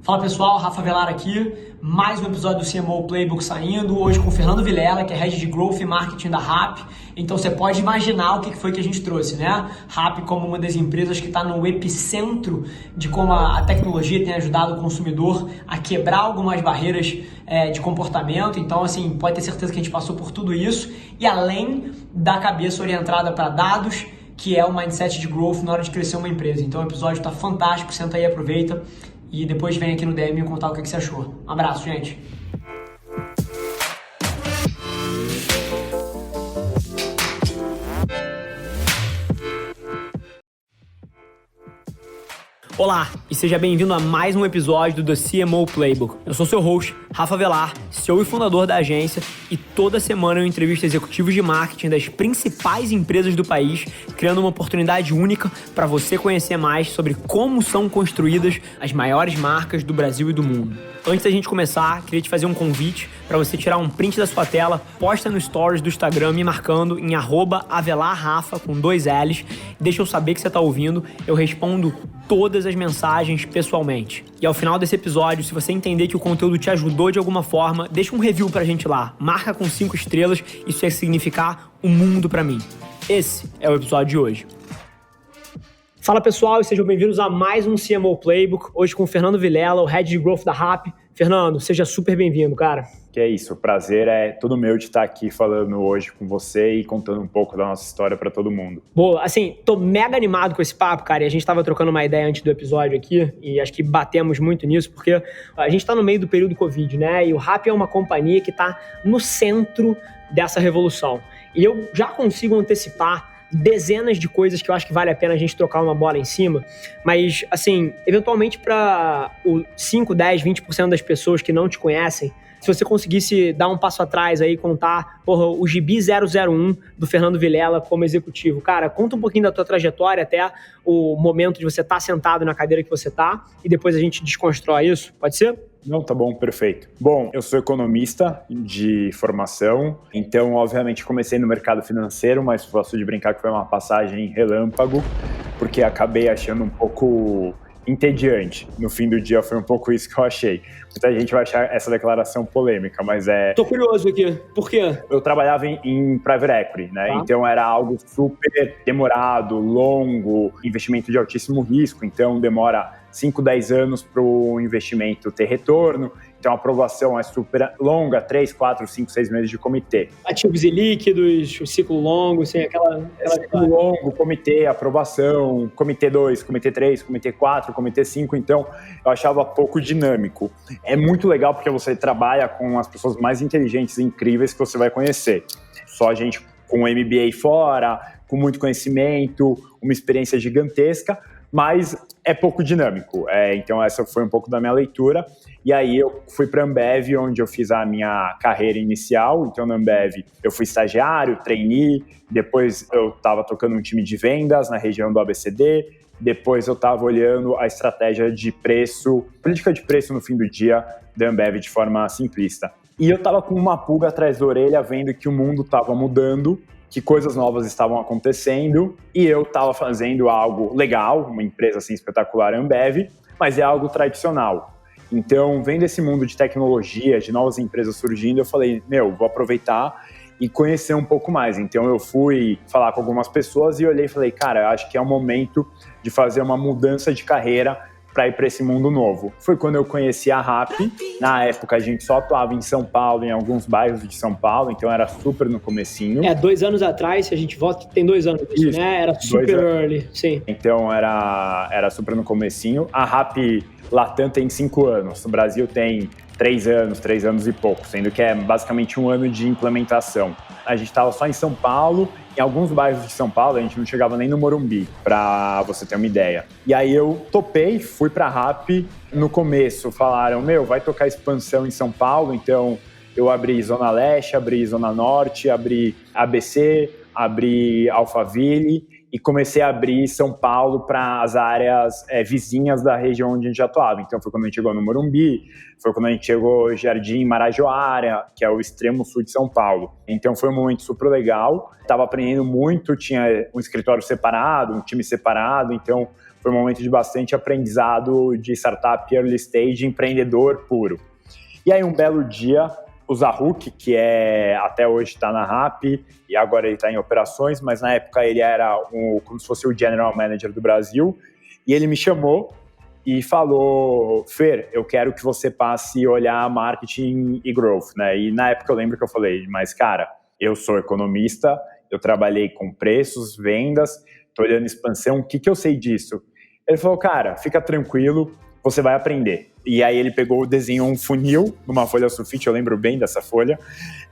Fala pessoal, Rafa Velar aqui, mais um episódio do CMO Playbook saindo, hoje com o Fernando Vilela, que é Head de Growth e Marketing da RAP. Então você pode imaginar o que foi que a gente trouxe, né? RAP como uma das empresas que está no epicentro de como a tecnologia tem ajudado o consumidor a quebrar algumas barreiras de comportamento. Então, assim, pode ter certeza que a gente passou por tudo isso. E além da cabeça orientada para dados, que é o mindset de growth na hora de crescer uma empresa. Então o episódio está fantástico, senta aí, aproveita. E depois vem aqui no DM me contar o que você achou. Um abraço, gente. Olá e seja bem-vindo a mais um episódio do The CMO Playbook. Eu sou seu host, Rafa Velar, CEO e fundador da agência, e toda semana eu entrevisto executivos de marketing das principais empresas do país, criando uma oportunidade única para você conhecer mais sobre como são construídas as maiores marcas do Brasil e do mundo. Antes da gente começar, queria te fazer um convite para você tirar um print da sua tela, posta no Stories do Instagram me marcando em @avelarrafa com 2 L's, deixa eu saber que você está ouvindo, eu respondo todas as mensagens pessoalmente. E ao final desse episódio, se você entender que o conteúdo te ajudou de alguma forma, deixa um review pra gente lá, marca com 5 estrelas, isso ia significar um mundo pra mim. Esse é o episódio de hoje. Fala pessoal e sejam bem-vindos a mais um CMO Playbook, hoje com o Fernando Vilela, o Head de Growth da RAP. Fernando, seja super bem-vindo, cara. Que é isso, o prazer é todo meu de estar aqui falando hoje com você e contando um pouco da nossa história para todo mundo. Boa, assim, tô mega animado com esse papo, cara, e a gente tava trocando uma ideia antes do episódio aqui, e acho que batemos muito nisso, porque a gente tá no meio do período Covid, né, e o RAP é uma companhia que tá no centro dessa revolução. E eu já consigo antecipar dezenas de coisas que eu acho que vale a pena a gente trocar uma bola em cima, mas, assim, eventualmente para o 5, 10, 20% das pessoas que não te conhecem, se você conseguisse dar um passo atrás aí, contar, o Gibi 001 do Fernando Vilela como executivo. Cara, conta um pouquinho da tua trajetória até o momento de você estar sentado na cadeira que você tá, e depois a gente desconstrói isso, pode ser? Não, tá bom, perfeito. Bom, eu sou economista de formação, então, obviamente, comecei no mercado financeiro, mas gosto de brincar que foi uma passagem relâmpago, porque acabei achando um pouco entediante. No fim do dia foi um pouco isso que eu achei. Muita gente vai achar essa declaração polêmica, mas Tô curioso aqui. Por quê? Eu trabalhava em private equity, né? Tá. Então era algo super demorado, longo, investimento de altíssimo risco, então demora 5, 10 anos para o investimento ter retorno. Então a aprovação é super longa, 3, 4, 5, 6 meses de comitê. Ativos e líquidos, o ciclo longo, assim, aquela ciclo longo, comitê, aprovação, comitê 2, comitê 3, comitê 4, comitê 5, então eu achava pouco dinâmico. É muito legal porque você trabalha com as pessoas mais inteligentes e incríveis que você vai conhecer. Só gente com MBA fora, com muito conhecimento, uma experiência gigantesca, mas é pouco dinâmico. Então essa foi um pouco da minha leitura. E aí eu fui para a Ambev, onde eu fiz a minha carreira inicial. Então na Ambev eu fui estagiário, trainee, depois eu estava tocando um time de vendas na região do ABCD, depois eu estava olhando a estratégia de preço, política de preço no fim do dia da Ambev de forma simplista. E eu estava com uma pulga atrás da orelha, vendo que o mundo estava mudando, que coisas novas estavam acontecendo, e eu estava fazendo algo legal, uma empresa assim espetacular, Ambev, mas é algo tradicional. Então, vendo esse mundo de tecnologia, de novas empresas surgindo, eu falei, vou aproveitar e conhecer um pouco mais. Então, eu fui falar com algumas pessoas e olhei e falei, cara, eu acho que é o momento de fazer uma mudança de carreira para ir para esse mundo novo. Foi quando eu conheci a RAP. Na época, a gente só atuava em São Paulo, em alguns bairros de São Paulo, então era super no comecinho. 2 anos atrás, se a gente volta, tem 2 anos, isso, né? Era super early, sim. Então era super no comecinho. A RAP Latam tem 5 anos, o Brasil tem 3 anos e pouco, sendo que é basicamente 1 ano de implementação. A gente estava só em São Paulo, em alguns bairros de São Paulo, a gente não chegava nem no Morumbi, para você ter uma ideia. E aí eu topei, fui para a RAP. No começo falaram, vai tocar expansão em São Paulo, então eu abri Zona Leste, abri Zona Norte, abri ABC, abri Alphaville, e comecei a abrir São Paulo para as áreas vizinhas da região onde a gente já atuava. Então foi quando a gente chegou no Morumbi, foi quando a gente chegou Jardim Marajoara, que é o extremo sul de São Paulo. Então foi um momento super legal, estava aprendendo muito, tinha um escritório separado, um time separado, então foi um momento de bastante aprendizado de startup early stage, empreendedor puro. E aí, um belo dia, o Zahuk, que até hoje está na Rappi, e agora ele está em operações, mas na época ele era como se fosse o General Manager do Brasil, e ele me chamou e falou: Fer, eu quero que você passe a olhar marketing e growth, né? E na época eu lembro que eu falei: mas cara, eu sou economista, eu trabalhei com preços, vendas, estou olhando expansão, o que eu sei disso? Ele falou: cara, fica tranquilo, você vai aprender. E aí ele pegou, desenhou um funil numa folha sulfite, eu lembro bem dessa folha,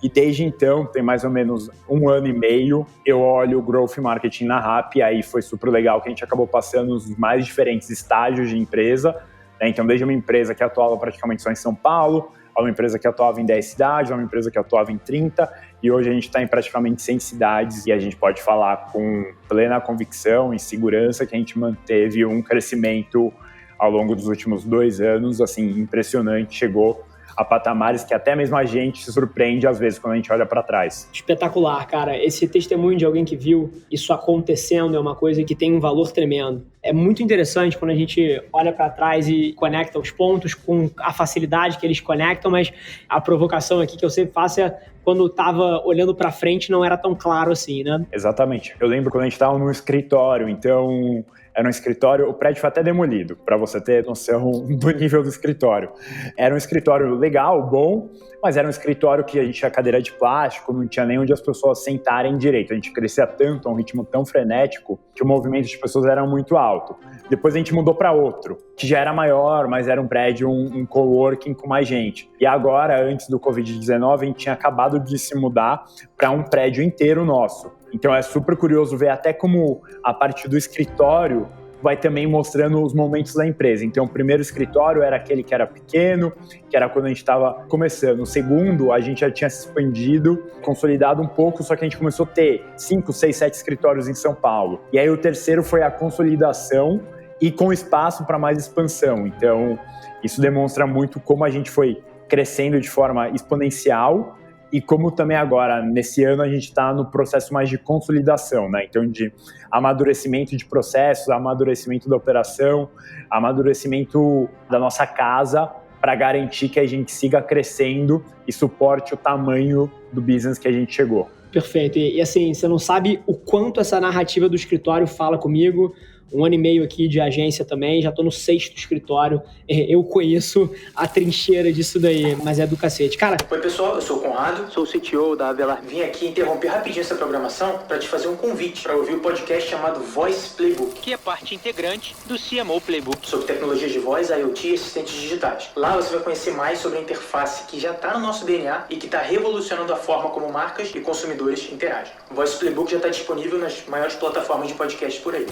e desde então, tem mais ou menos 1 ano e meio, eu olho o Growth Marketing na Rappi, e aí foi super legal que a gente acabou passando nos mais diferentes estágios de empresa, né? Então desde uma empresa que atuava praticamente só em São Paulo, a uma empresa que atuava em 10 cidades, a uma empresa que atuava em 30, e hoje a gente está em praticamente 100 cidades, e a gente pode falar com plena convicção e segurança que a gente manteve um crescimento ao longo dos últimos 2 anos, assim, impressionante, chegou a patamares que até mesmo a gente se surpreende às vezes quando a gente olha para trás. Espetacular, cara. Esse testemunho de alguém que viu isso acontecendo é uma coisa que tem um valor tremendo. É muito interessante quando a gente olha para trás e conecta os pontos com a facilidade que eles conectam, mas a provocação aqui que eu sempre faço é quando estava olhando para frente não era tão claro assim, né? Exatamente. Eu lembro quando a gente estava no escritório, então era um escritório, o prédio foi até demolido, para você ter noção do nível do escritório. Era um escritório legal, bom, mas era um escritório que a gente tinha cadeira de plástico, não tinha nem onde as pessoas sentarem direito. A gente crescia tanto, a um ritmo tão frenético, que o movimento de pessoas era muito alto. Depois a gente mudou para outro, que já era maior, mas era um prédio, um coworking com mais gente. E agora, antes do Covid-19, a gente tinha acabado de se mudar para um prédio inteiro nosso. Então é super curioso ver até como a parte do escritório vai também mostrando os momentos da empresa. Então o primeiro escritório era aquele que era pequeno, que era quando a gente estava começando. O segundo, a gente já tinha se expandido, consolidado um pouco, só que a gente começou a ter 5, 6, 7 escritórios em São Paulo. E aí o terceiro foi a consolidação e com espaço para mais expansão. Então isso demonstra muito como a gente foi crescendo de forma exponencial, e como também agora, nesse ano, a gente está no processo mais de consolidação, né? Então, de amadurecimento de processos, amadurecimento da operação, amadurecimento da nossa casa para garantir que a gente siga crescendo e suporte o tamanho do business que a gente chegou. Perfeito. E assim, você não sabe o quanto essa narrativa do escritório fala comigo. 1 ano e meio aqui de agência também, já tô no 6º escritório, eu conheço a trincheira disso daí, mas é do cacete. Cara... Oi pessoal, eu sou o Conrado, sou o CTO da Avelar. Vim aqui interromper rapidinho essa programação para te fazer um convite para ouvir o podcast chamado Voice Playbook, que é parte integrante do CMO Playbook, sobre tecnologias de voz, IoT e assistentes digitais. Lá você vai conhecer mais sobre a interface que já está no nosso DNA e que está revolucionando a forma como marcas e consumidores interagem. O Voice Playbook já está disponível nas maiores plataformas de podcast por aí.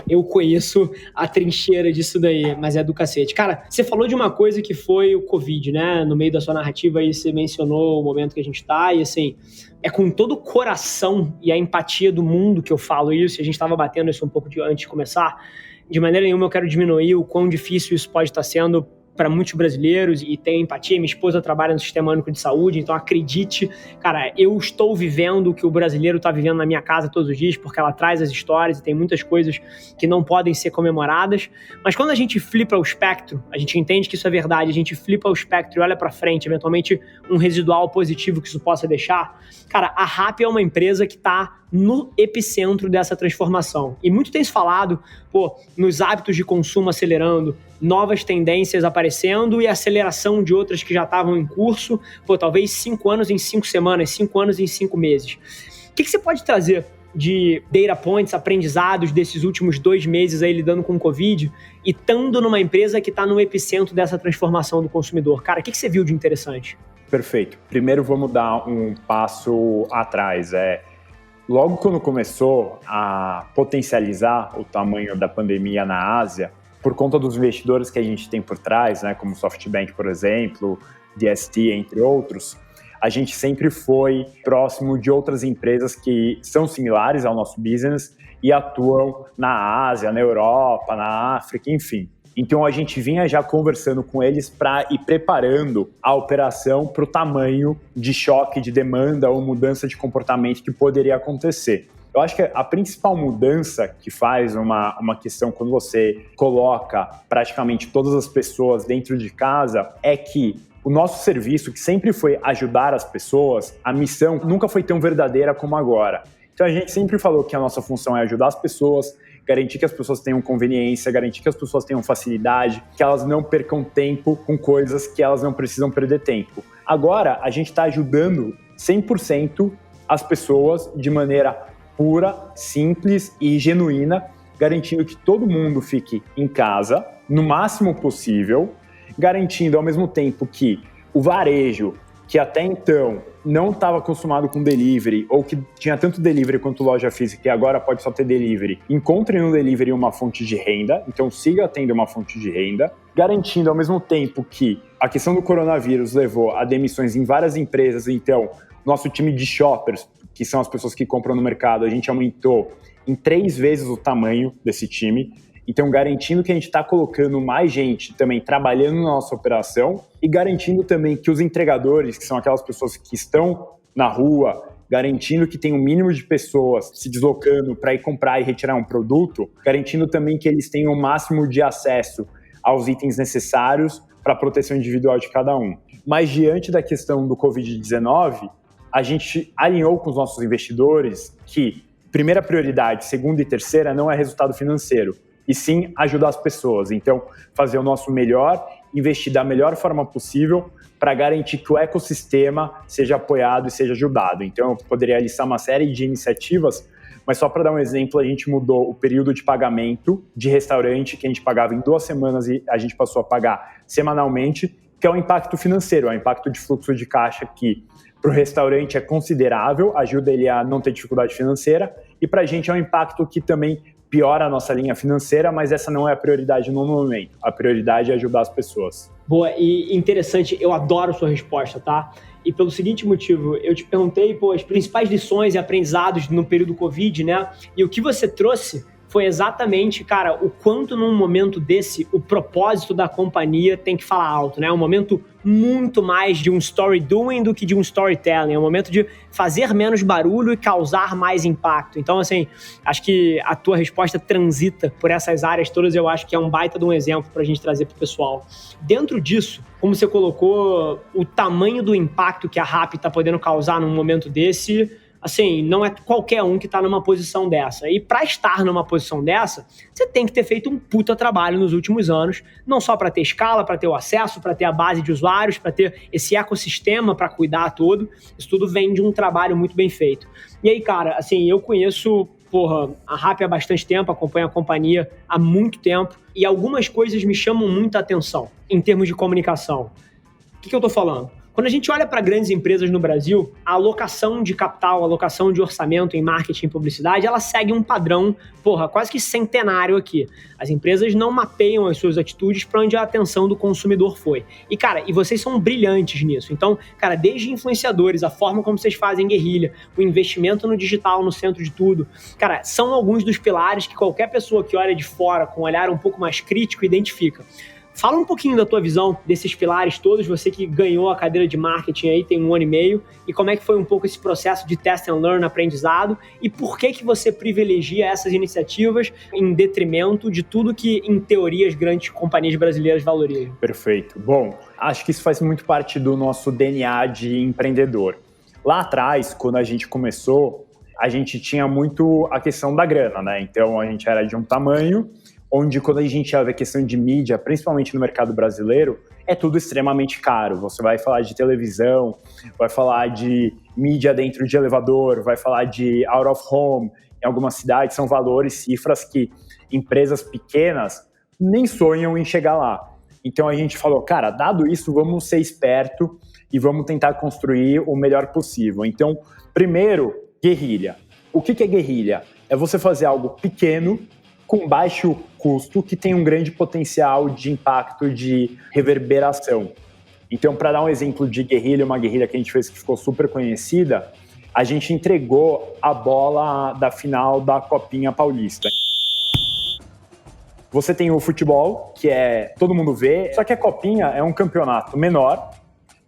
Eu conheço a trincheira disso daí, mas é do cacete. Cara, você falou de uma coisa que foi o Covid, né? No meio da sua narrativa aí você mencionou o momento que a gente tá e assim, é com todo o coração e a empatia do mundo que eu falo isso, e a gente tava batendo isso um pouco antes de começar. De maneira nenhuma eu quero diminuir o quão difícil isso pode estar sendo para muitos brasileiros e tenho empatia. Minha esposa trabalha no Sistema Único de Saúde, então acredite, cara, eu estou vivendo o que o brasileiro está vivendo na minha casa todos os dias, porque ela traz as histórias e tem muitas coisas que não podem ser comemoradas, mas quando a gente flipa o espectro, a gente entende que isso é verdade, a gente flipa o espectro e olha para frente, eventualmente um residual positivo que isso possa deixar, cara, a Rappi é uma empresa que está no epicentro dessa transformação. E muito tem se falado, nos hábitos de consumo acelerando, novas tendências aparecendo e aceleração de outras que já estavam em curso, talvez 5 anos em 5 semanas, 5 anos em 5 meses. O que você pode trazer de data points, aprendizados desses últimos 2 meses aí lidando com o Covid e estando numa empresa que está no epicentro dessa transformação do consumidor? Cara, o que você viu de interessante? Perfeito. Primeiro vamos dar um passo atrás. Logo quando começou a potencializar o tamanho da pandemia na Ásia, por conta dos investidores que a gente tem por trás, né, como SoftBank, por exemplo, DST, entre outros, a gente sempre foi próximo de outras empresas que são similares ao nosso business e atuam na Ásia, na Europa, na África, enfim. Então a gente vinha já conversando com eles para ir preparando a operação para o tamanho de choque de demanda ou mudança de comportamento que poderia acontecer. Eu acho que a principal mudança que faz uma questão quando você coloca praticamente todas as pessoas dentro de casa é que o nosso serviço, que sempre foi ajudar as pessoas, a missão nunca foi tão verdadeira como agora. Então a gente sempre falou que a nossa função é ajudar as pessoas, garantir que as pessoas tenham conveniência, garantir que as pessoas tenham facilidade, que elas não percam tempo com coisas que elas não precisam perder tempo. Agora, a gente está ajudando 100% as pessoas de maneira pura, simples e genuína, garantindo que todo mundo fique em casa, no máximo possível, garantindo ao mesmo tempo que o varejo, que até então não estava acostumado com delivery, ou que tinha tanto delivery quanto loja física e agora pode só ter delivery, encontre no delivery uma fonte de renda, então siga tendo uma fonte de renda, garantindo ao mesmo tempo que a questão do coronavírus levou a demissões em várias empresas, então nosso time de shoppers, que são as pessoas que compram no mercado, a gente aumentou em 3 vezes o tamanho desse time. Então, garantindo que a gente está colocando mais gente também trabalhando na nossa operação e garantindo também que os entregadores, que são aquelas pessoas que estão na rua, garantindo que tem um mínimo de pessoas se deslocando para ir comprar e retirar um produto, garantindo também que eles tenham o máximo de acesso aos itens necessários para a proteção individual de cada um. Mas, diante da questão do Covid-19, a gente alinhou com os nossos investidores que primeira prioridade, segunda e terceira não é resultado financeiro, e sim ajudar as pessoas. Então, fazer o nosso melhor, investir da melhor forma possível para garantir que o ecossistema seja apoiado e seja ajudado. Então, eu poderia listar uma série de iniciativas, mas só para dar um exemplo, a gente mudou o período de pagamento de restaurante, que a gente pagava em 2 semanas e a gente passou a pagar semanalmente, que é um impacto financeiro, é um impacto de fluxo de caixa que para o restaurante é considerável, ajuda ele a não ter dificuldade financeira, e para a gente é um impacto que também piora a nossa linha financeira, mas essa não é a prioridade no momento. A prioridade é ajudar as pessoas. Boa, e interessante, eu adoro a sua resposta, tá? E pelo seguinte motivo, eu te perguntei, as principais lições e aprendizados no período Covid, né? E o que você trouxe foi exatamente, cara, o quanto num momento desse o propósito da companhia tem que falar alto, né? É um momento muito mais de um story doing do que de um storytelling. É um momento de fazer menos barulho e causar mais impacto. Então, assim, acho que a tua resposta transita por essas áreas todas. Eu acho que é um baita de um exemplo pra gente trazer pro pessoal. Dentro disso, como você colocou, o tamanho do impacto que a Rappi tá podendo causar num momento desse, assim, não é qualquer um que está numa posição dessa. E para estar numa posição dessa, você tem que ter feito um puta trabalho nos últimos anos, não só para ter escala, para ter o acesso, para ter a base de usuários, para ter esse ecossistema para cuidar todo. Isso tudo vem de um trabalho muito bem feito. E aí, cara, assim, eu conheço a Rappi há bastante tempo, acompanho a companhia há muito tempo, e algumas coisas me chamam muita atenção em termos de comunicação. O que eu tô falando? Quando a gente olha para grandes empresas no Brasil, a alocação de capital, a alocação de orçamento em marketing e publicidade, ela segue um padrão, quase que centenário aqui. As empresas não mapeiam as suas atitudes para onde a atenção do consumidor foi. E, cara, vocês são brilhantes nisso. Então, cara, desde influenciadores, a forma como vocês fazem guerrilha, o investimento no digital no centro de tudo, cara, são alguns dos pilares que qualquer pessoa que olha de fora com um olhar um pouco mais crítico identifica. Fala um pouquinho da tua visão desses pilares todos, você que ganhou a cadeira de marketing aí tem 1 ano e meio, e como é que foi um pouco esse processo de test and learn, aprendizado, e por que você privilegia essas iniciativas em detrimento de tudo que, em teoria, as grandes companhias brasileiras valorizam? Perfeito. Bom, acho que isso faz muito parte do nosso DNA de empreendedor. Lá atrás, quando a gente começou, a gente tinha muito a questão da grana, né? Então, a gente era de um tamanho onde quando a gente olha a questão de mídia, principalmente no mercado brasileiro, é tudo extremamente caro. Você vai falar de televisão, vai falar de mídia dentro de elevador, vai falar de out of home, em algumas cidades são valores, cifras que empresas pequenas nem sonham em chegar lá. Então a gente falou, cara, dado isso, vamos ser esperto e vamos tentar construir o melhor possível. Então, primeiro, guerrilha. O que é guerrilha? É você fazer algo pequeno, com baixo custo, que tem um grande potencial de impacto de reverberação. Então, para dar um exemplo de guerrilha, uma guerrilha que a gente fez que ficou super conhecida, a gente entregou a bola da final da Copinha Paulista. Você tem o futebol, que todo mundo vê, só que a Copinha é um campeonato menor,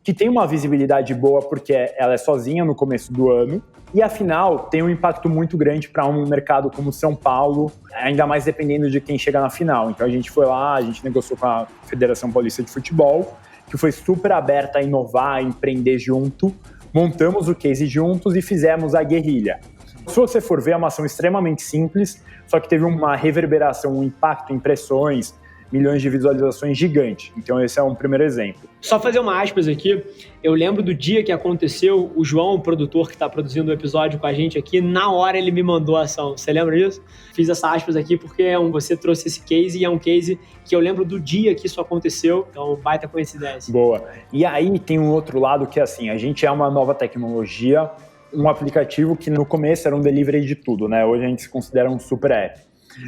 que tem uma visibilidade boa porque ela é sozinha no começo do ano, e a final tem um impacto muito grande para um mercado como São Paulo, ainda mais dependendo de quem chega na final. Então a gente foi lá, a gente negociou com a Federação Paulista de Futebol, que foi super aberta a inovar, a empreender junto, montamos o case juntos e fizemos a guerrilha. Se você for ver, é uma ação extremamente simples, só que teve uma reverberação, um impacto, impressões, milhões de visualizações gigante. Então esse é um primeiro exemplo. Só fazer uma aspas aqui, eu lembro do dia que aconteceu, o João, o produtor que está produzindo o episódio com a gente aqui, na hora ele me mandou a ação. Você lembra disso? Fiz essa aspas aqui porque você trouxe esse case e é um case que eu lembro do dia que isso aconteceu, então baita coincidência. Boa. E aí tem um outro lado que assim, a gente é uma nova tecnologia, um aplicativo que no começo era um delivery de tudo, né? Hoje a gente se considera um super app.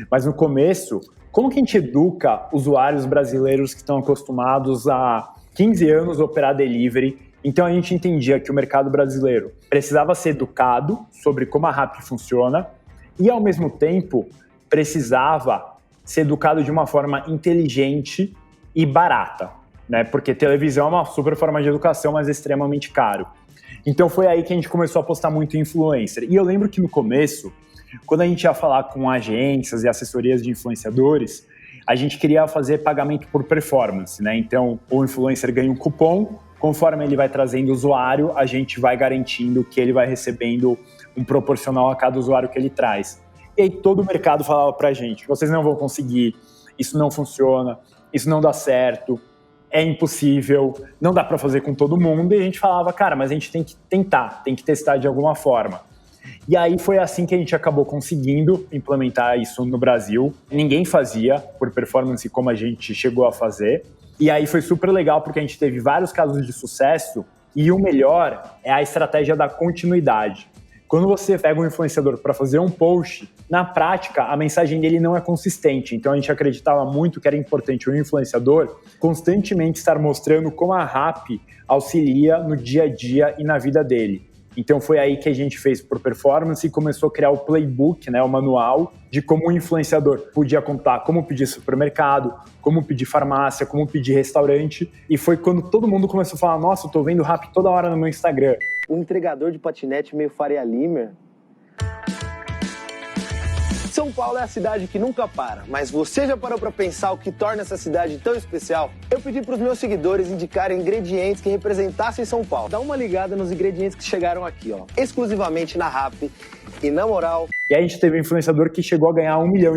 Mas no começo, como que a gente educa usuários brasileiros que estão acostumados há 15 anos a operar delivery? Então a gente entendia que o mercado brasileiro precisava ser educado sobre como a Rappi funciona e, ao mesmo tempo, precisava ser educado de uma forma inteligente e barata, né? Porque televisão é uma super forma de educação, mas é extremamente caro. Então foi aí que a gente começou a apostar muito em influencer. E eu lembro que no começo, quando a gente ia falar com agências e assessorias de influenciadores, a gente queria fazer pagamento por performance, né? Então, o influencer ganha um cupom, conforme ele vai trazendo o usuário, a gente vai garantindo que ele vai recebendo um proporcional a cada usuário que ele traz. E aí todo o mercado falava pra gente, vocês não vão conseguir, isso não funciona, isso não dá certo, é impossível, não dá para fazer com todo mundo, e a gente falava, cara, mas a gente tem que tentar, tem que testar de alguma forma. E aí foi assim que a gente acabou conseguindo implementar isso no Brasil. Ninguém fazia por performance como a gente chegou a fazer. E aí foi super legal porque a gente teve vários casos de sucesso e o melhor é a estratégia da continuidade. Quando você pega um influenciador para fazer um post, na prática a mensagem dele não é consistente. Então a gente acreditava muito que era importante o influenciador constantemente estar mostrando como a Rappi auxilia no dia a dia e na vida dele. Então foi aí que a gente fez por performance e começou a criar o playbook, né, o manual de como o influenciador podia contar como pedir supermercado, como pedir farmácia, como pedir restaurante. E foi quando todo mundo começou a falar, nossa, eu tô vendo Rappi toda hora no meu Instagram. Um entregador de patinete meio Faria Limer. São Paulo é a cidade que nunca para, mas você já parou para pensar o que torna essa cidade tão especial? Eu pedi para os meus seguidores indicarem ingredientes que representassem São Paulo. Dá uma ligada nos ingredientes que chegaram aqui, ó, exclusivamente na Rappi e na moral. E aí a gente teve um influenciador que chegou a ganhar R$1 milhão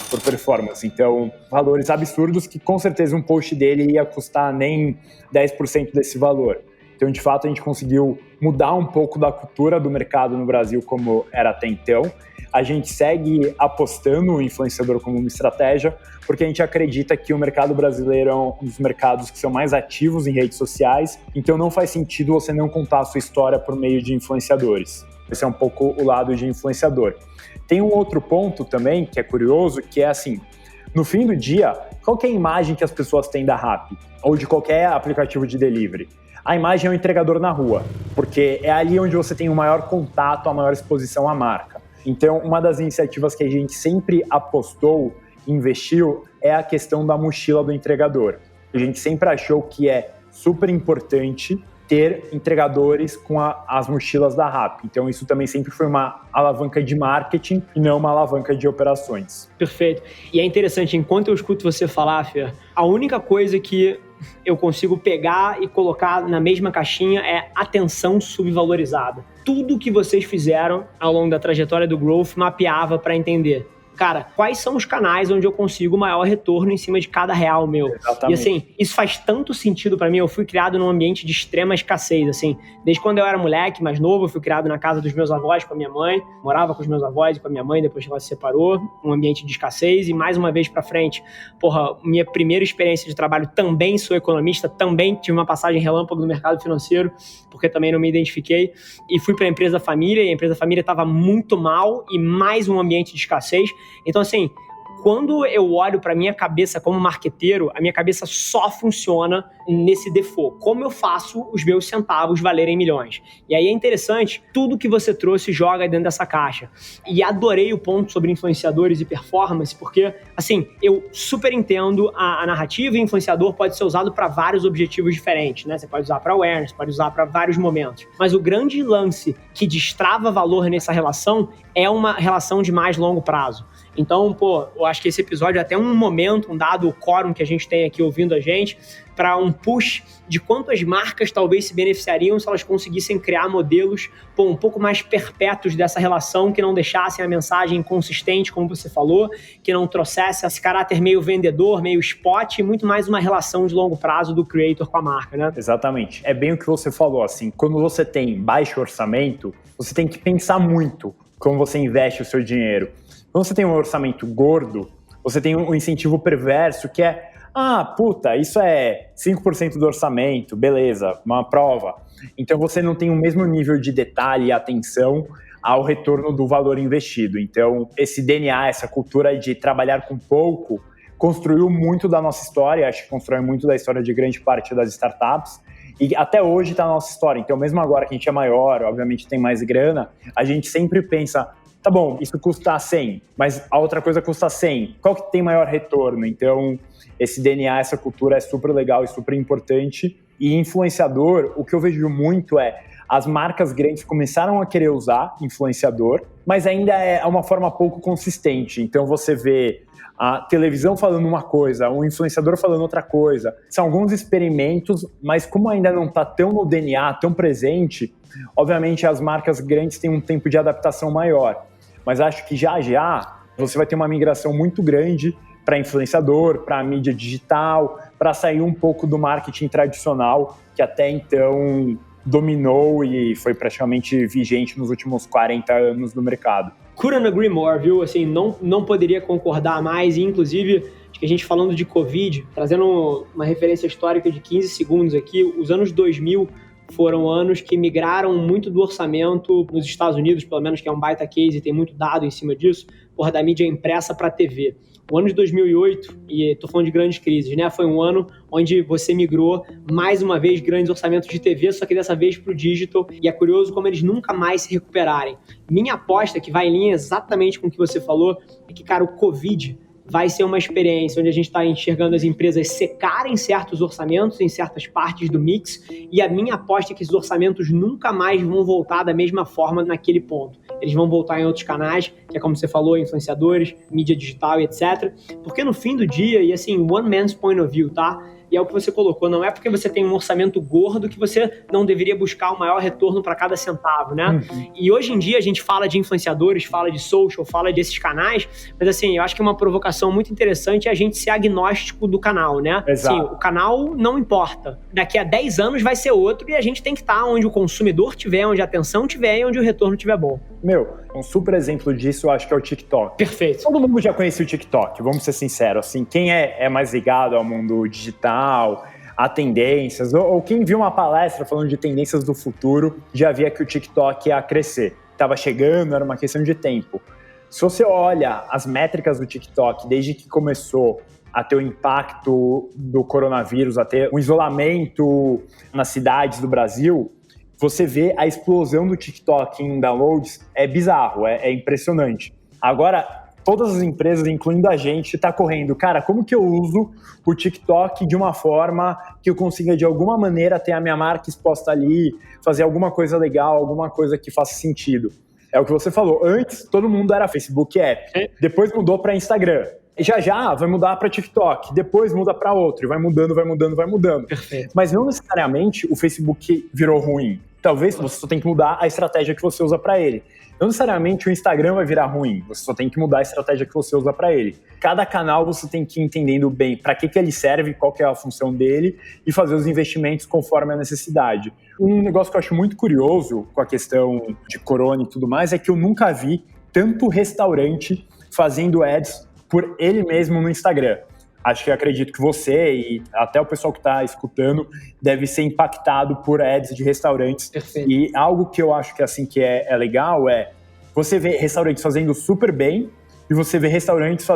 por performance, então valores absurdos que com certeza um post dele ia custar nem 10% desse valor. Então, de fato, a gente conseguiu mudar um pouco da cultura do mercado no Brasil como era até então. A gente segue apostando o influenciador como uma estratégia, porque a gente acredita que o mercado brasileiro é um dos mercados que são mais ativos em redes sociais, então não faz sentido você não contar a sua história por meio de influenciadores. Esse é um pouco o lado de influenciador. Tem um outro ponto também, que é curioso, que é assim, no fim do dia, qual que é a imagem que as pessoas têm da Rappi? Ou de qualquer aplicativo de delivery? A imagem é o entregador na rua, porque é ali onde você tem o maior contato, a maior exposição à marca. Então, uma das iniciativas que a gente sempre apostou, investiu, é a questão da mochila do entregador. A gente sempre achou que é super importante ter entregadores com as mochilas da Rappi. Então, isso também sempre foi uma alavanca de marketing e não uma alavanca de operações. Perfeito. E é interessante, enquanto eu escuto você falar, Fer, a única coisa que eu consigo pegar e colocar na mesma caixinha é atenção subvalorizada. Tudo que vocês fizeram ao longo da trajetória do Growth mapeava para entender, cara, quais são os canais onde eu consigo o maior retorno em cima de cada real meu. Exatamente. E assim, isso faz tanto sentido para mim. Eu fui criado num ambiente de extrema escassez, assim. Desde quando eu era moleque, mais novo, eu fui criado na casa dos meus avós com a minha mãe. Morava com os meus avós e com a minha mãe, depois que ela se separou. Um ambiente de escassez. E mais uma vez pra frente, minha primeira experiência de trabalho, também sou economista, também tive uma passagem relâmpago no mercado financeiro, porque também não me identifiquei. E fui pra empresa família, e a empresa família estava muito mal, e mais um ambiente de escassez. Então, assim, quando eu olho para minha cabeça como marqueteiro, a minha cabeça só funciona nesse default. Como eu faço os meus centavos valerem milhões? E aí é interessante, tudo que você trouxe joga dentro dessa caixa. E adorei o ponto sobre influenciadores e performance, porque, assim, eu super entendo a narrativa e influenciador pode ser usado para vários objetivos diferentes, né? Você pode usar para awareness, pode usar para vários momentos. Mas o grande lance que destrava valor nessa relação é uma relação de mais longo prazo. Então, eu acho que esse episódio é até um momento, um dado quórum que a gente tem aqui ouvindo a gente, para um push de quanto as marcas talvez se beneficiariam se elas conseguissem criar modelos um pouco mais perpétuos dessa relação, que não deixassem a mensagem consistente, como você falou, que não trouxesse esse caráter meio vendedor, meio spot, e muito mais uma relação de longo prazo do creator com a marca, né? Exatamente. É bem o que você falou, assim, quando você tem baixo orçamento, você tem que pensar muito como você investe o seu dinheiro. Quando você tem um orçamento gordo, você tem um incentivo perverso que é isso é 5% do orçamento, beleza, uma prova. Então você não tem o mesmo nível de detalhe e atenção ao retorno do valor investido. Então esse DNA, essa cultura de trabalhar com pouco, construiu muito da nossa história, acho que constrói muito da história de grande parte das startups, e até hoje está na nossa história. Então mesmo agora que a gente é maior, obviamente tem mais grana, a gente sempre pensa, tá bom, isso custa 100, mas a outra coisa custa 100. Qual que tem maior retorno? Então, esse DNA, essa cultura é super legal e super importante. E influenciador, o que eu vejo muito é as marcas grandes começaram a querer usar influenciador, mas ainda é uma forma pouco consistente. Então, você vê a televisão falando uma coisa, um influenciador falando outra coisa. São alguns experimentos, mas como ainda não está tão no DNA, tão presente, obviamente as marcas grandes têm um tempo de adaptação maior. Mas acho que já você vai ter uma migração muito grande para influenciador, para mídia digital, para sair um pouco do marketing tradicional, que até então dominou e foi praticamente vigente nos últimos 40 anos no mercado. Couldn't agree more, viu? Assim, não poderia concordar mais, e inclusive, acho que a gente falando de Covid, trazendo uma referência histórica de 15 segundos aqui, os anos 2000 foram anos que migraram muito do orçamento nos Estados Unidos, pelo menos, que é um baita case e tem muito dado em cima disso, da mídia impressa para a TV. O ano de 2008, e estou falando de grandes crises, né? Foi um ano onde você migrou, mais uma vez, grandes orçamentos de TV, só que dessa vez para o digital, e é curioso como eles nunca mais se recuperarem. Minha aposta, que vai em linha exatamente com o que você falou, é que, cara, o Covid vai ser uma experiência onde a gente está enxergando as empresas secarem certos orçamentos em certas partes do mix, e a minha aposta é que esses orçamentos nunca mais vão voltar da mesma forma naquele ponto. Eles vão voltar em outros canais, que é como você falou, influenciadores, mídia digital e etc. Porque no fim do dia, e assim, one man's point of view, tá? E é o que você colocou, não é porque você tem um orçamento gordo que você não deveria buscar o maior retorno para cada centavo, né? E hoje em dia a gente fala de influenciadores, fala de social, fala desses canais, mas assim, eu acho que uma provocação muito interessante é a gente ser agnóstico do canal, né? Exato. Assim, o canal não importa. Daqui a 10 anos vai ser outro e a gente tem que estar onde o consumidor estiver, onde a atenção estiver e onde o retorno estiver bom. Um super exemplo disso eu acho que é o TikTok. Perfeito. Todo mundo já conhece o TikTok, vamos ser sinceros. Assim, quem é mais ligado ao mundo digital, a tendências, ou quem viu uma palestra falando de tendências do futuro, já via que o TikTok ia crescer. Estava chegando, era uma questão de tempo. Se você olha as métricas do TikTok, desde que começou a ter o impacto do coronavírus, a ter um isolamento nas cidades do Brasil, você vê a explosão do TikTok em downloads, é bizarro, é impressionante. Agora, todas as empresas, incluindo a gente, tá correndo. Cara, como que eu uso o TikTok de uma forma que eu consiga, de alguma maneira, ter a minha marca exposta ali, fazer alguma coisa legal, alguma coisa que faça sentido? É o que você falou. Antes, todo mundo era Facebook App. Depois mudou para Instagram. Já vai mudar para TikTok. Depois muda para outro. E vai mudando. Perfeito. Mas não necessariamente o Facebook virou ruim. Talvez você só tem que mudar a estratégia que você usa para ele. Não necessariamente o Instagram vai virar ruim, você só tem que mudar a estratégia que você usa para ele. Cada canal você tem que ir entendendo bem para que ele serve, qual que é a função dele e fazer os investimentos conforme a necessidade. Um negócio que eu acho muito curioso com a questão de corona e tudo mais é que eu nunca vi tanto restaurante fazendo ads por ele mesmo no Instagram. Acho que eu acredito que você e até o pessoal que está escutando deve ser impactado por ads de restaurantes. Perfeito. E algo que eu acho que, assim, que é legal é você ver restaurantes fazendo super bem e você vê restaurantes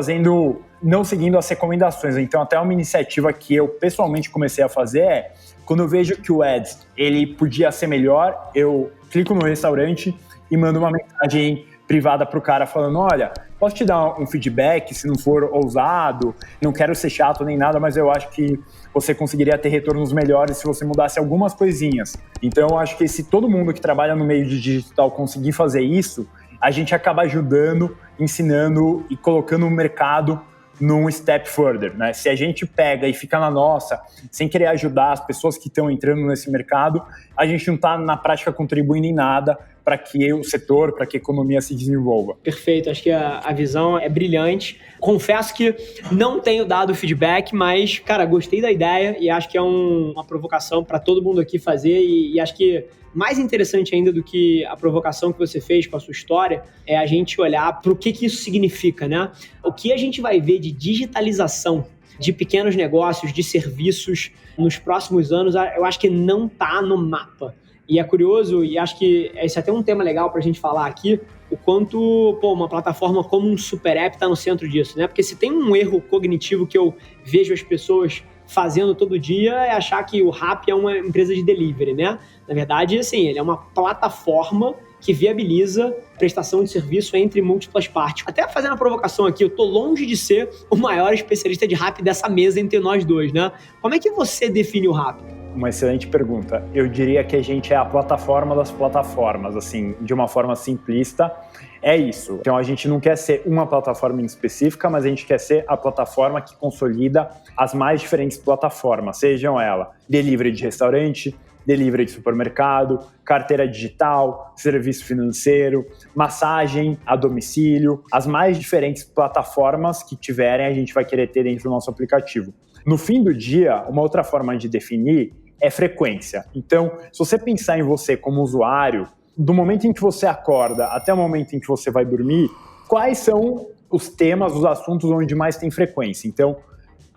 não seguindo as recomendações. Então, até uma iniciativa que eu pessoalmente comecei a fazer quando eu vejo que o Ads, ele podia ser melhor, eu clico no restaurante e mando uma mensagem privada pro cara falando, olha, posso te dar um feedback se não for ousado, não quero ser chato nem nada, mas eu acho que você conseguiria ter retornos melhores se você mudasse algumas coisinhas. Então, eu acho que se todo mundo que trabalha no meio de digital conseguir fazer isso, a gente acaba ajudando, ensinando e colocando o mercado num step further, né? Se a gente pega e fica na nossa, sem querer ajudar as pessoas que estão entrando nesse mercado, a gente não está, na prática, contribuindo em nada para que o setor, para que a economia se desenvolva. Perfeito, acho que a visão é brilhante. Confesso que não tenho dado feedback, mas, cara, gostei da ideia e acho que é uma provocação para todo mundo aqui fazer e acho que mais interessante ainda do que a provocação que você fez com a sua história é a gente olhar para o que isso significa, né? O que a gente vai ver de digitalização de pequenos negócios, de serviços nos próximos anos, eu acho que não está no mapa. E é curioso, e acho que esse é até um tema legal para a gente falar aqui, o quanto uma plataforma como um super app está no centro disso, né? Porque se tem um erro cognitivo que eu vejo as pessoas fazendo todo dia é achar que o Rappi é uma empresa de delivery, né? Na verdade, assim, ele é uma plataforma que viabiliza prestação de serviço entre múltiplas partes. Até fazendo a provocação aqui, eu tô longe de ser o maior especialista de Rappi dessa mesa entre nós dois, né? Como é que você define o Rappi? Uma excelente pergunta. Eu diria que a gente é a plataforma das plataformas, assim, de uma forma simplista, é isso. Então a gente não quer ser uma plataforma em específica, mas a gente quer ser a plataforma que consolida as mais diferentes plataformas, sejam elas delivery de restaurante, delivery de supermercado, carteira digital, serviço financeiro, massagem a domicílio, as mais diferentes plataformas que tiverem a gente vai querer ter dentro do nosso aplicativo. No fim do dia, uma outra forma de definir é frequência. Então, se você pensar em você como usuário, do momento em que você acorda até o momento em que você vai dormir, quais são os temas, os assuntos onde mais tem frequência? Então,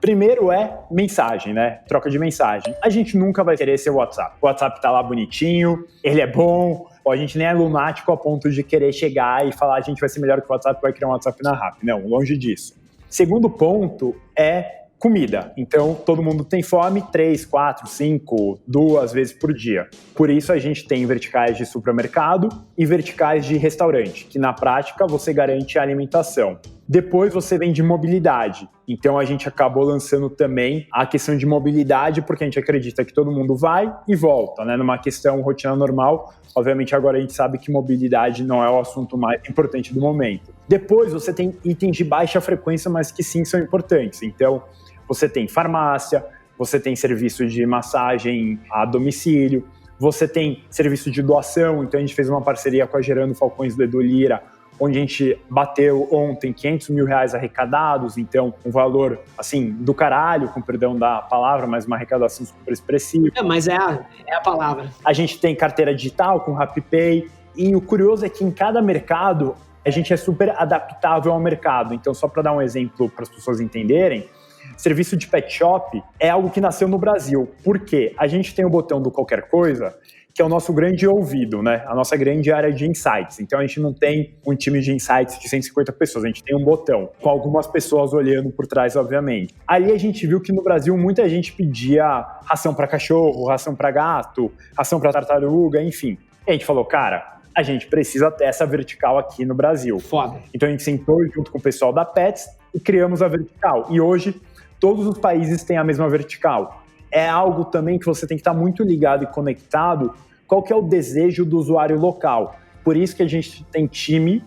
primeiro é mensagem, né? Troca de mensagem. A gente nunca vai querer ser o WhatsApp. O WhatsApp tá lá bonitinho, ele é bom, a gente nem é lunático a ponto de querer chegar e falar a gente vai ser melhor que o WhatsApp, vai criar um WhatsApp na Rappi. Não, longe disso. Segundo ponto é comida. Então, todo mundo tem fome 3, 4, 5, 2 vezes por dia. Por isso, a gente tem verticais de supermercado e verticais de restaurante, que na prática você garante a alimentação. Depois você vem de mobilidade. Então, a gente acabou lançando também a questão de mobilidade, porque a gente acredita que todo mundo vai e volta, né? Numa questão rotina normal. Obviamente, agora a gente sabe que mobilidade não é o assunto mais importante do momento. Depois, você tem itens de baixa frequência, mas que sim são importantes. Então, você tem farmácia, você tem serviço de massagem a domicílio, você tem serviço de doação. Então, a gente fez uma parceria com a Gerando Falcões do Edu Lira, onde a gente bateu ontem R$500 mil arrecadados, então um valor, assim, do caralho, com perdão da palavra, mas uma arrecadação super expressiva. Mas é a palavra. A gente tem carteira digital com RappiPay, e o curioso é que em cada mercado a gente é super adaptável ao mercado. Então, só para dar um exemplo para as pessoas entenderem, serviço de pet shop é algo que nasceu no Brasil. Por quê? A gente tem o botão do qualquer coisa, que é o nosso grande ouvido, né? A nossa grande área de insights. Então, a gente não tem um time de insights de 150 pessoas, a gente tem um botão, com algumas pessoas olhando por trás, obviamente. Ali a gente viu que no Brasil muita gente pedia ração para cachorro, ração para gato, ração para tartaruga, enfim. E a gente falou, cara, a gente precisa ter essa vertical aqui no Brasil. Foda. Então, a gente sentou junto com o pessoal da Pets e criamos a vertical. E hoje, todos os países têm a mesma vertical. É algo também que você tem que estar muito ligado e conectado qual que é o desejo do usuário local. Por isso que a gente tem time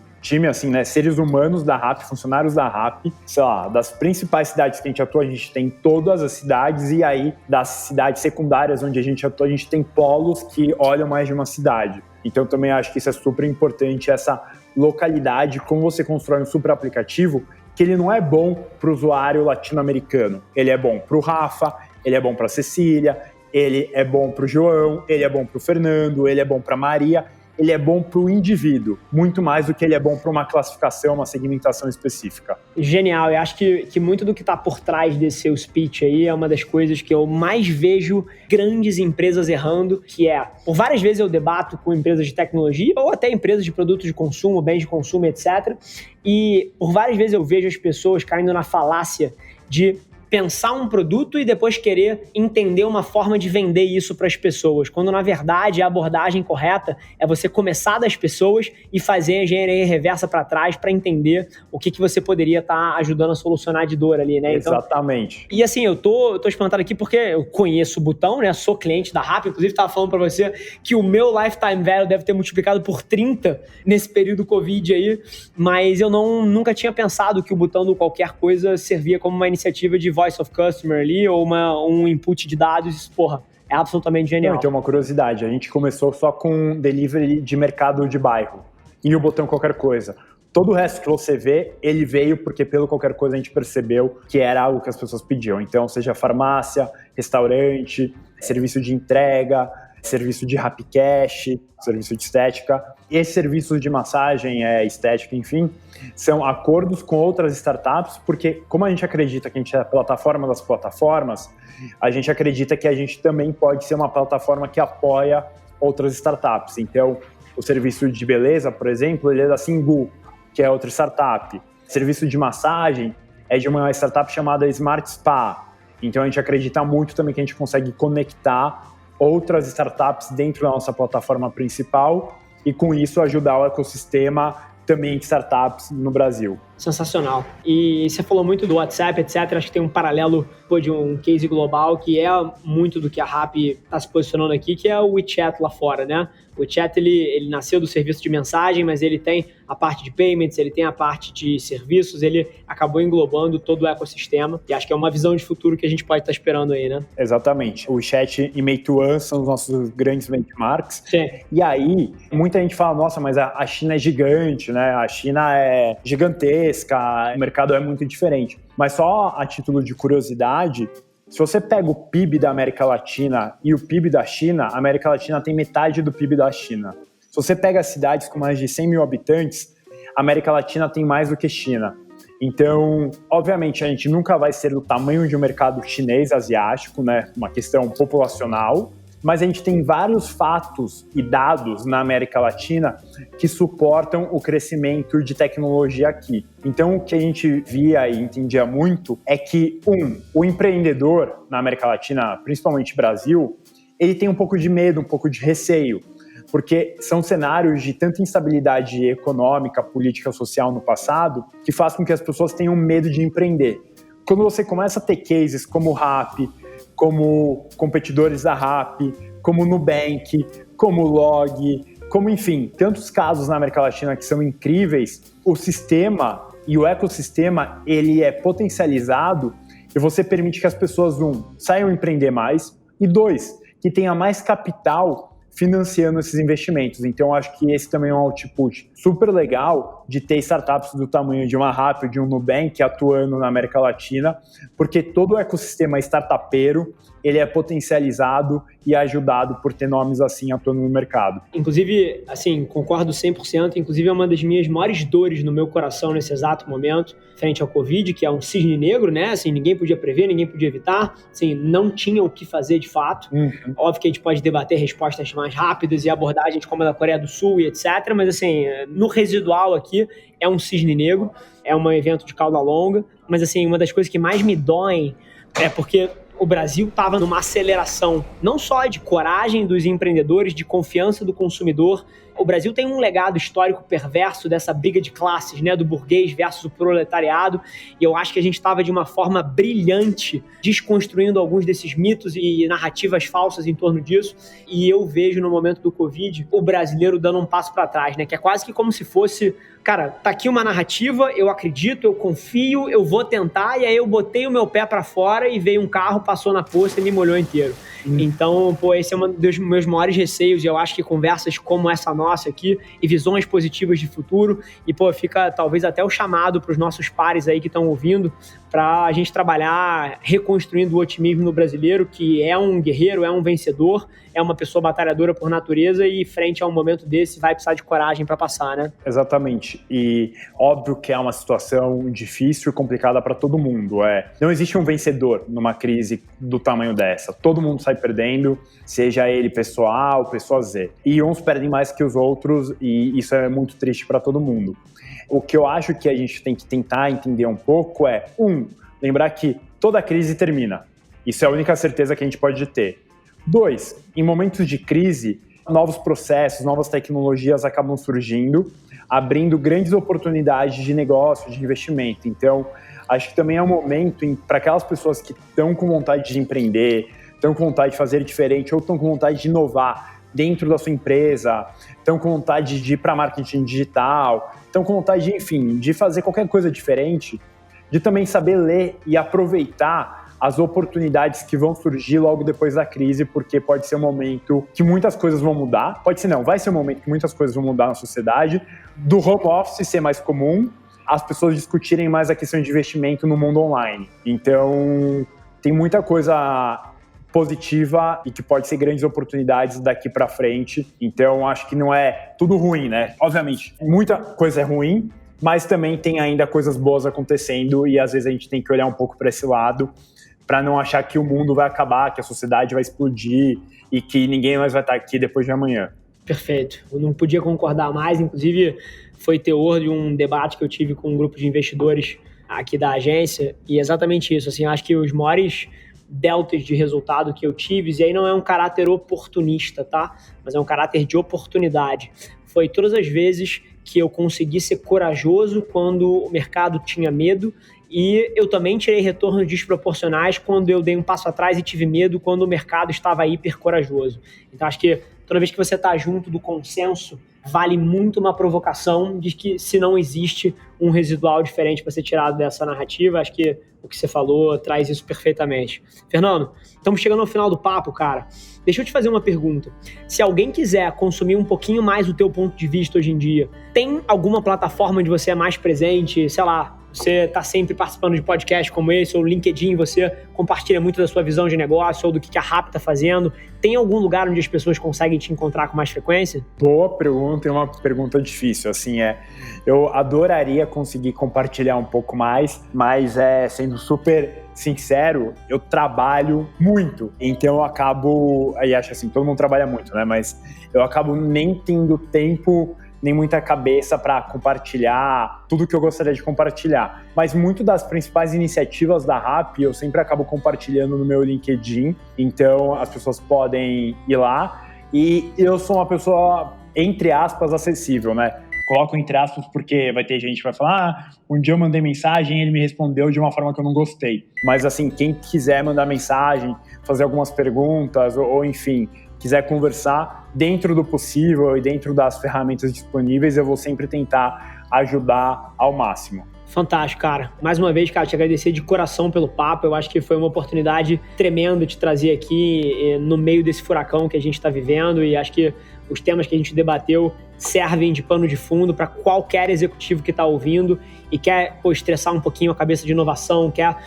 assim, né, seres humanos da Rappi, funcionários da Rappi, sei lá, das principais cidades que a gente atua, a gente tem todas as cidades, e aí das cidades secundárias onde a gente atua, a gente tem polos que olham mais de uma cidade. Então também acho que isso é super importante, essa localidade, como você constrói um super aplicativo, que ele não é bom para o usuário latino-americano, ele é bom para o Rafa, ele é bom para a Cecília, ele é bom para o João, ele é bom para o Fernando, ele é bom para a Maria. ele é bom para o indivíduo, muito mais do que ele é bom para uma classificação, uma segmentação específica. Genial, eu acho que muito do que está por trás desse seu speech aí é uma das coisas que eu mais vejo grandes empresas errando, que é, por várias vezes eu debato com empresas de tecnologia ou até empresas de produtos de consumo, bens de consumo, etc. E por várias vezes eu vejo as pessoas caindo na falácia de pensar um produto e depois querer entender uma forma de vender isso para as pessoas, quando na verdade a abordagem correta é você começar das pessoas e fazer a engenharia reversa para trás para entender o que você poderia estar ajudando a solucionar de dor ali, né? Então, exatamente. E assim, eu tô espantado aqui porque eu conheço o Butão, né? Sou cliente da Rappi, inclusive estava falando para você que o meu lifetime value deve ter multiplicado por 30 nesse período Covid aí, mas eu nunca tinha pensado que o Butão do Qualquer Coisa servia como uma iniciativa de voice of customer ali, ou um input de dados, porra, é absolutamente genial. Então, uma curiosidade, a gente começou só com delivery de mercado de bairro, e o Botão Qualquer Coisa. Todo o resto que você vê, ele veio porque pelo Qualquer Coisa a gente percebeu que era algo que as pessoas pediam. Então, seja farmácia, restaurante, serviço de entrega, serviço de Rapicash, serviço de estética. E esses serviços de massagem, estética, enfim, são acordos com outras startups, porque como a gente acredita que a gente é a plataforma das plataformas, a gente acredita que a gente também pode ser uma plataforma que apoia outras startups. Então, o serviço de beleza, por exemplo, ele é da Singu, que é outra startup. Serviço de massagem é de uma startup chamada Smart Spa. Então, a gente acredita muito também que a gente consegue conectar outras startups dentro da nossa plataforma principal e, com isso, ajudar o ecossistema também de startups no Brasil. Sensacional. E você falou muito do WhatsApp, etc. Acho que tem um paralelo de um case global que é muito do que a Rappi está se posicionando aqui, que é o WeChat lá fora, né? O WeChat, ele nasceu do serviço de mensagem, mas ele tem a parte de payments, ele tem a parte de serviços, ele acabou englobando todo o ecossistema. E acho que é uma visão de futuro que a gente pode estar esperando aí, né? Exatamente. O WeChat e Meituan são os nossos grandes benchmarks. Sim. E aí, muita gente fala, nossa, mas a China é gigante, né? A China é gigantesca, o mercado é muito diferente. Mas só a título de curiosidade, se você pega o PIB da América Latina e o PIB da China, a América Latina tem metade do PIB da China. Se você pega cidades com mais de 100 mil habitantes, a América Latina tem mais do que China. Então, obviamente, a gente nunca vai ser do tamanho de um mercado chinês, asiático, né? Uma questão populacional, mas a gente tem vários fatos e dados na América Latina que suportam o crescimento de tecnologia aqui. Então, o que a gente via e entendia muito é que, o empreendedor na América Latina, principalmente Brasil, ele tem um pouco de medo, um pouco de receio, porque são cenários de tanta instabilidade econômica, política, social no passado, que faz com que as pessoas tenham medo de empreender. Quando você começa a ter cases como o Rappi, como competidores da Rappi, como Nubank, como Log, como, enfim, tantos casos na América Latina que são incríveis, o sistema e o ecossistema, ele é potencializado e você permite que as pessoas, saiam empreender mais, e 2, que tenha mais capital financiando esses investimentos. Então, acho que esse também é um output super legal de ter startups do tamanho de uma Rappi, de um Nubank atuando na América Latina, porque todo o ecossistema startupeiro, ele é potencializado e ajudado por ter nomes assim atuando no mercado. Inclusive, assim, concordo 100%, inclusive é uma das minhas maiores dores no meu coração nesse exato momento, frente ao Covid, que é um cisne negro, né? Assim, ninguém podia prever, ninguém podia evitar, assim, não tinha o que fazer de fato. Óbvio que a gente pode debater respostas mais rápidas e abordagens como a da Coreia do Sul e etc, mas assim, no residual aqui, é um cisne negro, é um evento de cauda longa, mas assim, uma das coisas que mais me doem é porque o Brasil estava numa aceleração, não só de coragem dos empreendedores, de confiança do consumidor. O Brasil tem um legado histórico perverso dessa briga de classes, né, do burguês versus o proletariado, e eu acho que a gente estava de uma forma brilhante desconstruindo alguns desses mitos e narrativas falsas em torno disso, e eu vejo no momento do Covid o brasileiro dando um passo para trás, né, que é quase que como se fosse, cara, tá aqui uma narrativa, eu acredito, eu confio, eu vou tentar, e aí eu botei o meu pé para fora e veio um carro, passou na poça e me molhou inteiro. Então, esse é um dos meus maiores receios, e eu acho que conversas como essa nossa aqui, e visões positivas de futuro, e fica talvez até o chamado para os nossos pares aí que estão ouvindo, para a gente trabalhar reconstruindo o otimismo no brasileiro, que é um guerreiro, é um vencedor, é uma pessoa batalhadora por natureza, e frente a um momento desse vai precisar de coragem para passar, né? Exatamente. E óbvio que é uma situação difícil e complicada para todo mundo. Não existe um vencedor numa crise do tamanho dessa. Todo mundo sai perdendo, seja ele pessoa A ou pessoa Z. E uns perdem mais que os outros, e isso é muito triste para todo mundo. O que eu acho que a gente tem que tentar entender um pouco lembrar que toda crise termina. Isso é a única certeza que a gente pode ter. 2, em momentos de crise, novos processos, novas tecnologias acabam surgindo, abrindo grandes oportunidades de negócio, de investimento. Então, acho que também é um momento para aquelas pessoas que estão com vontade de empreender, estão com vontade de fazer diferente ou estão com vontade de inovar dentro da sua empresa, estão com vontade de ir para marketing digital, estão com vontade de, enfim, de fazer qualquer coisa diferente, de também saber ler e aproveitar as oportunidades que vão surgir logo depois da crise, porque pode ser um momento que muitas coisas vão mudar, vai ser um momento que muitas coisas vão mudar na sociedade, do home office ser mais comum, as pessoas discutirem mais a questão de investimento no mundo online. Então, tem muita coisa positiva e que pode ser grandes oportunidades daqui para frente. Então, acho que não é tudo ruim, né? Obviamente, muita coisa é ruim, mas também tem ainda coisas boas acontecendo e às vezes a gente tem que olhar um pouco para esse lado para não achar que o mundo vai acabar, que a sociedade vai explodir e que ninguém mais vai estar aqui depois de amanhã. Perfeito. Eu não podia concordar mais. Inclusive, foi teor de um debate que eu tive com um grupo de investidores aqui da agência, e exatamente isso. Assim, eu acho que os maiores deltas de resultado que eu tive, e aí não é um caráter oportunista, tá? Mas é um caráter de oportunidade. Foi todas as vezes que eu consegui ser corajoso quando o mercado tinha medo, e eu também tirei retornos desproporcionais quando eu dei um passo atrás e tive medo quando o mercado estava hiper corajoso. Então, acho que toda vez que você está junto do consenso, vale muito uma provocação de que se não existe um residual diferente para ser tirado dessa narrativa. Acho que o que você falou traz isso perfeitamente. Fernando, estamos chegando ao final do papo, cara. Deixa eu te fazer uma pergunta. Se alguém quiser consumir um pouquinho mais do teu ponto de vista hoje em dia, tem alguma plataforma onde você é mais presente? Sei lá, você está sempre participando de podcasts como esse, ou LinkedIn, você compartilha muito da sua visão de negócio, ou do que a RAP está fazendo. Tem algum lugar onde as pessoas conseguem te encontrar com mais frequência? Boa pergunta, e uma pergunta difícil. Assim, eu adoraria conseguir compartilhar um pouco mais, mas sendo super sincero, eu trabalho muito. Então eu acabo, aí acho assim, todo mundo trabalha muito, né? Mas eu acabo nem tendo tempo nem muita cabeça para compartilhar tudo que eu gostaria de compartilhar. Mas muito das principais iniciativas da RAP eu sempre acabo compartilhando no meu LinkedIn, então as pessoas podem ir lá. E eu sou uma pessoa, entre aspas, acessível, né? Coloco entre aspas porque vai ter gente que vai falar um dia eu mandei mensagem e ele me respondeu de uma forma que eu não gostei. Mas assim, quem quiser mandar mensagem, fazer algumas perguntas ou enfim, quiser conversar dentro do possível e dentro das ferramentas disponíveis, eu vou sempre tentar ajudar ao máximo. Fantástico, cara. Mais uma vez, cara, te agradecer de coração pelo papo. Eu acho que foi uma oportunidade tremenda de trazer aqui no meio desse furacão que a gente está vivendo, e acho que os temas que a gente debateu servem de pano de fundo para qualquer executivo que está ouvindo e quer estressar um pouquinho a cabeça de inovação, quer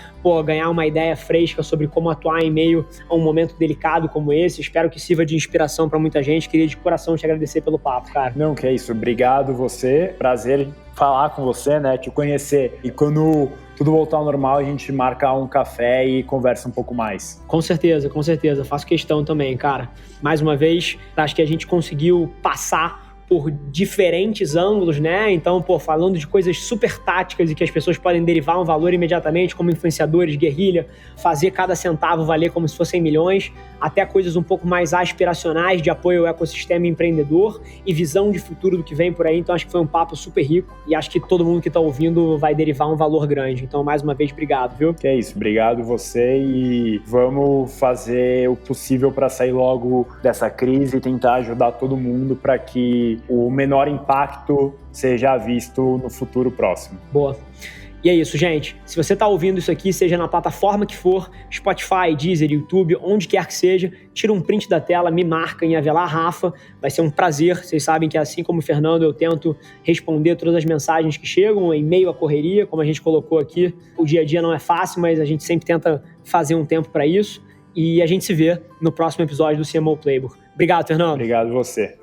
ganhar uma ideia fresca sobre como atuar em meio a um momento delicado como esse. Espero que sirva de inspiração para muita gente. Queria de coração te agradecer pelo papo, cara. Não, que é isso. Obrigado você. Prazer falar com você, né? Te conhecer. E quando tudo voltar ao normal, a gente marca um café e conversa um pouco mais. Com certeza, com certeza. Faço questão também, cara. Mais uma vez, acho que a gente conseguiu passar por diferentes ângulos, né? Então, falando de coisas super táticas e que as pessoas podem derivar um valor imediatamente, como influenciadores, guerrilha, fazer cada centavo valer como se fossem milhões, até coisas um pouco mais aspiracionais de apoio ao ecossistema empreendedor e visão de futuro do que vem por aí. Então, acho que foi um papo super rico e acho que todo mundo que está ouvindo vai derivar um valor grande. Então, mais uma vez, obrigado, viu? Que é isso, obrigado você e vamos fazer o possível para sair logo dessa crise e tentar ajudar todo mundo para que o menor impacto seja visto no futuro próximo. Boa. E é isso, gente. Se você tá ouvindo isso aqui, seja na plataforma que for, Spotify, Deezer, YouTube, onde quer que seja, tira um print da tela, me marca em Avelar Rafa. Vai ser um prazer. Vocês sabem que assim como o Fernando, eu tento responder todas as mensagens que chegam em meio à correria, como a gente colocou aqui. O dia a dia não é fácil, mas a gente sempre tenta fazer um tempo para isso. E a gente se vê no próximo episódio do CMO Playbook. Obrigado, Fernando. Obrigado você.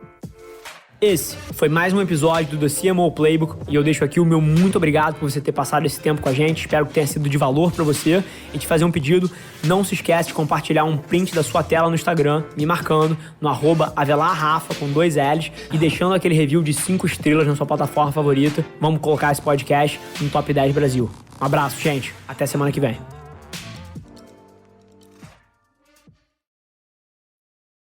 Esse foi mais um episódio do The CMO Playbook e eu deixo aqui o meu muito obrigado por você ter passado esse tempo com a gente. Espero que tenha sido de valor para você e te fazer um pedido. Não se esquece de compartilhar um print da sua tela no Instagram, me marcando no @AvelarRafa com 2 L's e deixando aquele review de 5 estrelas na sua plataforma favorita. Vamos colocar esse podcast no Top 10 Brasil. Um abraço, gente. Até semana que vem.